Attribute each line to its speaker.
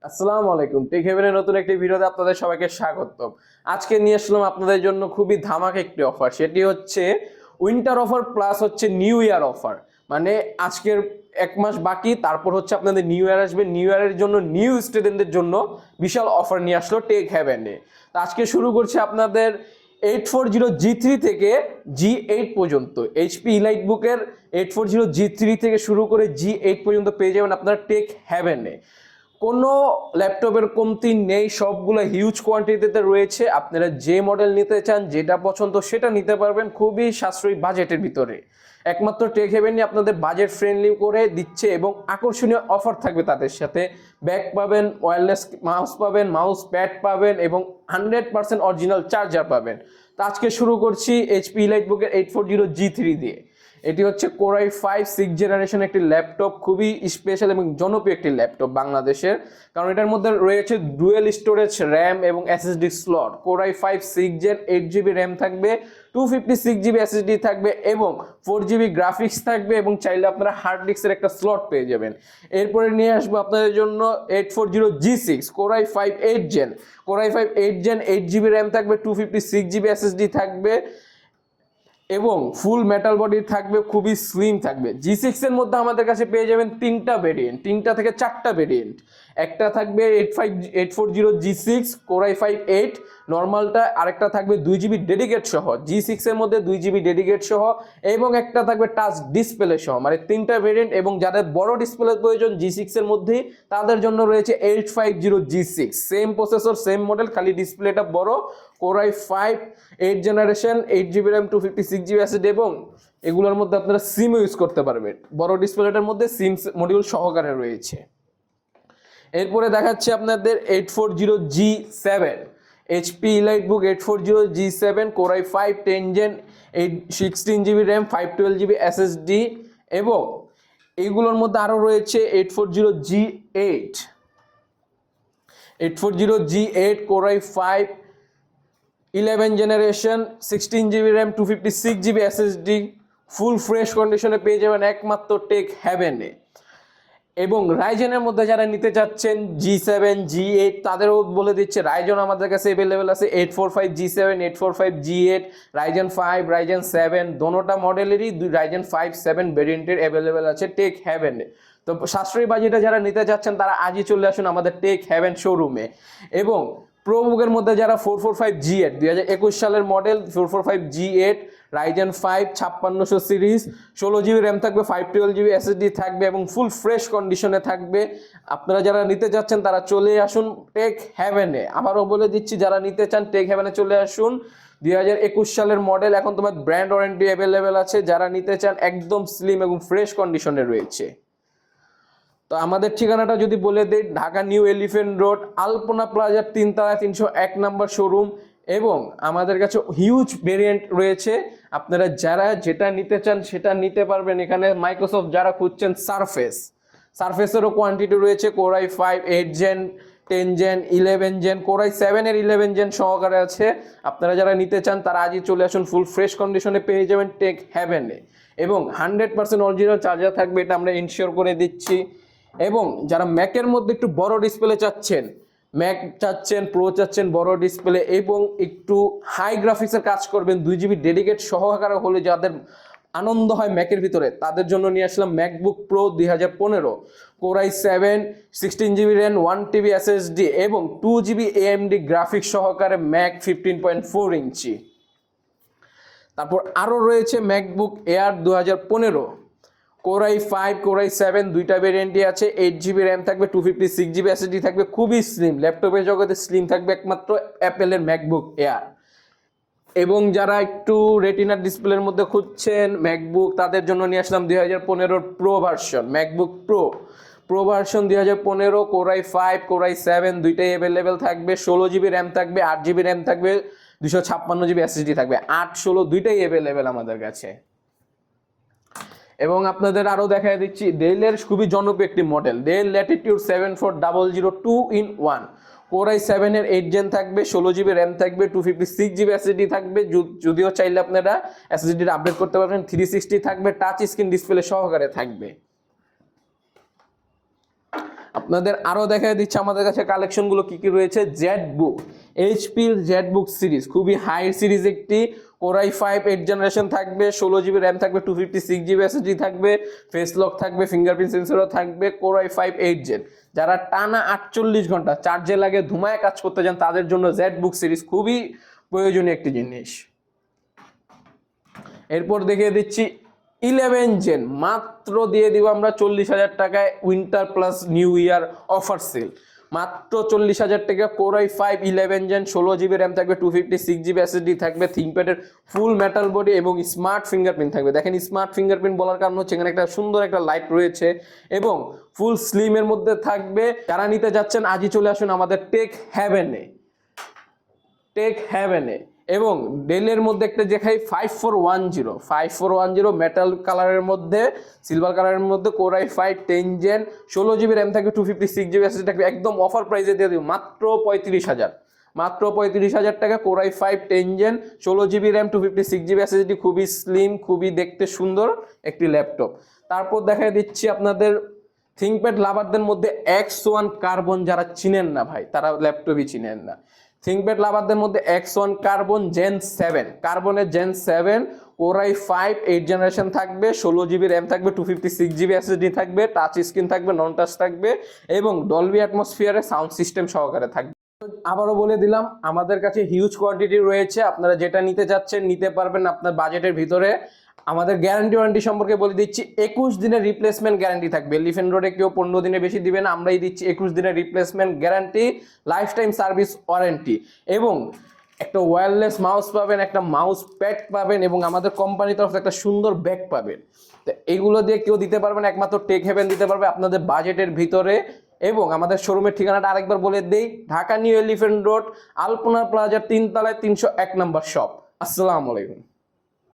Speaker 1: আসসালামু আলাইকুম, টেক হেভেনের নতুন একটি ভিডিওতে আপনাদের সবাইকে স্বাগতম। আজকে নিয়ে আসলাম আপনাদের জন্য খুবই ধামাকা একটি অফার। সেটি হচ্ছে উইন্টার অফার প্লাস হচ্ছে নিউ ইয়ার অফার। মানে আজকের এক মাস বাকি, তারপর হচ্ছে আপনাদের নিউ ইয়ার আসবে। নিউ ইয়ারের জন্য নিউ স্টুডেন্টদের জন্য বিশাল অফার নিয়ে আসলো টেক হেভেনে। তো আজকে শুরু করছি আপনাদের 840G3 থেকে G8 পর্যন্ত। এইচপি ইলাইট বুকের 840G3 থেকে শুরু করে G8 পর্যন্ত পেয়ে যাবেন আপনারা টেক হেভেনে। কোনো ল্যাপটপের কমতি নেই, সবগুলো হিউজ কোয়ান্টিটিতে রয়েছে। আপনারা যে মডেল নিতে চান, যেটা পছন্দ সেটা নিতে পারবেন খুবই সাশ্রয়ী বাজেটের ভিতরে। একমাত্র টেক হেভেনই আপনাদের বাজেট ফ্রেন্ডলি করে দিচ্ছে এবং আকর্ষণীয় অফার থাকবে তাদের সাথে। ব্যাগ পাবেন, ওয়্যারলেস মাউস পাবেন, মাউস প্যাড পাবেন এবং 100% অরিজিনাল চার্জার পাবেন। তো আজকে শুরু করছি এইচপি ইলাইট বুকের 840G3 দিয়ে। এটি হচ্ছে Core i5 6th জেনারেশন একটি ল্যাপটপ, খুবই স্পেশাল এবং জনপ্রিয় একটি ল্যাপটপ বাংলাদেশের, কারণ এটার মধ্যে রয়েছে ডুয়েল স্টোরেজ র্যাম এবং SSD slot. Core i5 6th Gen 8GB RAM থাকবে, 256GB এসএসডি থাকবে এবং 4GB গ্রাফিক্স থাকবে এবং চাইলে আপনারা হার্ড ডিস্কের একটা স্লট পেয়ে যাবেন। এরপরে নিয়ে আসবো আপনাদের জন্য 840G6 Core i5 8th Gen। Core i5 8th Gen 8GB RAM থাকবে, 256GB এসএসডি থাকবে এবং ফুল মেটাল বডি থাকবে, খুবই স্লিম থাকবে। G6 এর মধ্যে আমাদের কাছে পেয়ে যাবেন তিনটা ভেরিয়েন্ট, তিনটা থেকে চারটা ভেরিয়েন্ট। একটা থাকবে 840G6 Core i5 8 নর্মালটা, আরেকটা থাকবে 2GB ডেডিকেট সহ, G6 এর মধ্যে 2GB ডেডিকেট সহ, এবং একটা থাকবে টাচ ডিসপ্লে সহ। মানে তিনটা ভেরিয়েন্ট, এবং যাদের বড় ডিসপ্লে প্রয়োজন G6 এর মধ্যেই, তাদের জন্য রয়েছে 850G6, same processor same model, খালি ডিসপ্লেটা বড়। Core i5 8th generation, 8GB RAM, 256GB SSD, এবং এগুলোর মধ্যে আপনারা সিম ইউজ করতে পারবেন। বড় ডিসপ্লেটার মধ্যে সিম মডিউল সহকারে রয়েছে। এরপরে দেখাচ্ছি আপনাদের 840G7 এইচপি ইলাইট বুক 840G7 Core i5 10 Gen 16GB RAM, 512GB SSD, এবং এইগুলোর মধ্যে আরও রয়েছে 840G8 Core i5 11 generation, 16GB RAM, 256GB SSD, full fresh কন্ডিশনে পেয়ে যাবেন একমাত্র টেক হেভেনে। এবং রাইজেনের মধ্যে যারা নিতে চাচ্ছেন G7 G8, তাদেরও বলে দিচ্ছে রাইজন আমাদের কাছে অ্যাভেলেবেল আছে 845G7 845G8, রাইজেন 5 রাইজেন 7 দোনোটা মডেলেরই রাইজেন 5 7 ভেরিয়েন্টের অ্যাভেলেবেল আছে টেক হেভেনে। তো সাশ্রয়ী বাজেটে যারা নিতে চাচ্ছেন তারা আজই চলে আসুন আমাদের টেক হেভেন শোরুমে। এবং প্রোবুকের মধ্যে যারা 445G8 2021 সালের model 445G8 Ryzen 5 5600 series, 16GB RAM থাকবে, 512GB এসএসডি থাকবে এবং ফুল ফ্রেশ কন্ডিশনে থাকবে। আপনারা যারা নিতে যাচ্ছেন তারা চলে আসুন টেক হেভেনে। আবারও বলে দিচ্ছি, যারা নিতে চান টেক হেভেনে চলে আসুন। 2021 সালের মডেল, এখন তোমার ব্র্যান্ড ওয়ারেন্টি অ্যাভেলেবেল আছে। যারা নিতে চান একদম স্লিম এবং ফ্রেশ কন্ডিশনে রয়েছে। তো আমাদের ঠিকানাটা যদি বলে দেই, ঢাকা নিউ এলিফ্যান্ট রোড, আলপনা প্লাজার 3 তলায় 301 নম্বর শোরুম। এবং আমাদের কাছে হিউজ ভেরিয়েন্ট রয়েছে, আপনারা যারা যেটা নিতে চান সেটা নিতে পারবেন। এখানে মাইক্রোসফট যারা খুঁজছেন সারফেসেরও কোয়ান্টিটি রয়েছে। Core i5 8 Gen 10 Gen 11 Gen, Core i7 এর 11 Gen সহকারে আছে। আপনারা যারা নিতে চান তারা আজই চলে আসুন, ফুল ফ্রেশ কন্ডিশনে পেয়ে যাবেন টেক হেভেনে। এবং 100% অরিজিনাল চার্জার থাকবে, এটা আমরা ইনশিওর করে দিচ্ছি। এবং যারা ম্যাকের মধ্যে একটু বড় ডিসপ্লে চাচ্ছেন, ম্যাক চাচ্ছেন, প্রো চাচ্ছেন বড় ডিসপ্লে এবং একটু হাই গ্রাফিক্সের কাজ করবেন, 2GB ডেডিকেট সহকারে হলে যাদের আনন্দ হয় ম্যাকের ভিতরে, তাদের জন্য নিয়ে আসলাম MacBook Pro 2015 Core i7 16GB RAM, 1TB SSD এবং 2GB AMD গ্রাফিক্স সহকারে ম্যাক 15.4 ইঞ্চি। তারপর আরও রয়েছে MacBook air 2015 Core i5 Core i7 দুইটা ভেরিয়েন্টই আছে। 8GB র্যাম থাকবে, 256GB এসএসডি থাকবে, খুবই স্লিম। ল্যাপটপের জগতে স্লিম থাকবে একমাত্র অ্যাপেলের ম্যাকবুক এয়ার। এবং যারা একটু রেটিনার ডিসপ্লের মধ্যে খুঁজছেন ম্যাকবুক, তাদের জন্য নিয়ে আসলাম 2015 pro version MacBook pro version 2015 Core i5 Core i7 দুইটাই অ্যাভেলেবেল থাকবে। 16GB র্যাম থাকবে, 8GB র্যাম থাকবে, 256GB এসএসডি থাকবে, 8-16 দুইটাই অ্যাভেলেবেল আমাদের কাছে। এবং আপনাদের আরও দেখাই দিচ্ছি ডেলের খুবই জনপ্রিয় একটি model, del Latitude 7400 2-in-1। Core i7 এর 8 Gen থাকবে, 16GB র্যাম থাকবে, 256GB এসএসডি থাকবে। যদিও চাইলে আপনারা এসএসডি আপডেট করতে পারবেন, 360 থাকবে, টাচ স্ক্রিন ডিসপ্লে সহকারে থাকবে। আপনাদের আরো দেখাই দিচ্ছে আমাদের কাছে কালেকশনগুলো কি কি রয়েছে। জেড বুক, এইচপির জেড বুক সিরিজ, খুবই হাই সিরিজ একটি, কোরাই 5 8 জেনারেশন থাকবে, 16 জিবি র্যাম থাকবে, 256 জিবি এসএসডি থাকবে, ফেস লক থাকবে, ফিঙ্গারপ্রিন্ট সেন্সরও থাকবে, কোরাই 5 8 জেন। যারা টানা 48 ঘন্টা চার্জে লাগে ধুমায় কাজ করতে চান তাদের জন্য জেড বুক সিরিজ খুবই প্রয়োজনীয় একটি জিনিস। এরপর দেখিয়ে দিচ্ছি 11 জেন, মাত্র দিয়ে দিব আমরা 40,000 টাকায়, winter plus New Year offer sale, মাত্র 40,000 টাকা। কোরাই 5 11 জেন, 16 জিবি র্যাম থাকবে, 256 জিবি এসএসডি থাকবে, থিংকপ্যাডের ফুল মেটাল বডি এবং স্মার্ট ফিঙ্গারপ্রিন্ট থাকবে। দেখেন স্মার্ট ফিঙ্গারপ্রিন্ট বলার কারণ হচ্ছে এখানে একটা সুন্দর একটা লাইট রয়েছে এবং ফুল স্লিমের মধ্যে থাকবে। যারা নিতে যাচ্ছেন আজই চলে আসুন আমাদের টেক হ্যাভেনে, টেক হ্যাভেনে। এবং ডেলের মধ্যে একটা দেখাই 5410 মেটাল কালারের মধ্যে, সিলভার কালারের মধ্যে, কোরাই 5 10 জেন, 16 জিবি র্যাম থাকবে, 256 জিবি এসএসডি থাকবে, একদম অফার প্রাইসে দিয়ে দিব মাত্র 35,000, মাত্র 35,000 টাকা। Core i 5 10 gen, 16 GB RAM, 256 GB SSD, খুবই স্লিম, খুবই দেখতে সুন্দর একটি ল্যাপটপ। তারপর দেখাই দিচ্ছি আপনাদের থিংকপ্যাড লাভারদের মধ্যে X1 কার্বন, যারা চিনেন না ভাই তারা ল্যাপটপই চিনেন না। থিংকপ্যাড লাভারদের মধ্যে X1 কার্বন জেন 7, কার্বনের জেন 7, কোরাই 5 8 জেনারেশন থাকবে, 16 জিবি র্যাম থাকবে, 256 জিবি এসএসডি থাকবে, টাচ স্ক্রিন থাকবে, নন টাচ থাকবে এবং ডলবি অ্যাটমসফিয়ারে সাউন্ড সিস্টেম সহকারে থাকবে। আবারও বলে দিলাম আমাদের কাছে হিউজ কোয়ান্টিটি রয়েছে, আপনারা যেটা নিতে চাচ্ছেন নিতে পারবেন আপনার বাজেটের ভিতরে। আমাদের গ্যারান্টি ওয়ারেন্টি সম্পর্কে বলে দিচ্ছি, 21 দিনের রিপ্লেসমেন্ট গ্যারান্টি থাকবে। এলিফ্যান্ট রোডে কেউ 15 দিনে বেশি দিবে না, আমরাই দিচ্ছি 21 দিনের replacement guarantee, life time service warranty এবং একটা ওয়্যারলেস মাউস পাবেন, একটা মাউস প্যাড পাবেন এবং আমাদের কোম্পানির তরফ থেকে একটা সুন্দর ব্যাগ পাবেন। তো এইগুলো দিয়ে কেউ দিতে পারবে না, একমাত্র টেক হেভেন দিতে পারবে আপনাদের বাজেটের ভিতরে। এবং আমাদের শোরুমের ঠিকানাটা আরেকবার বলে দেই, ঢাকা নিউ এলিফ্যান্ট রোড, আলপনা প্লাজার 3 তলায় 301 নম্বর শপ। আসসালামু আলাইকুম।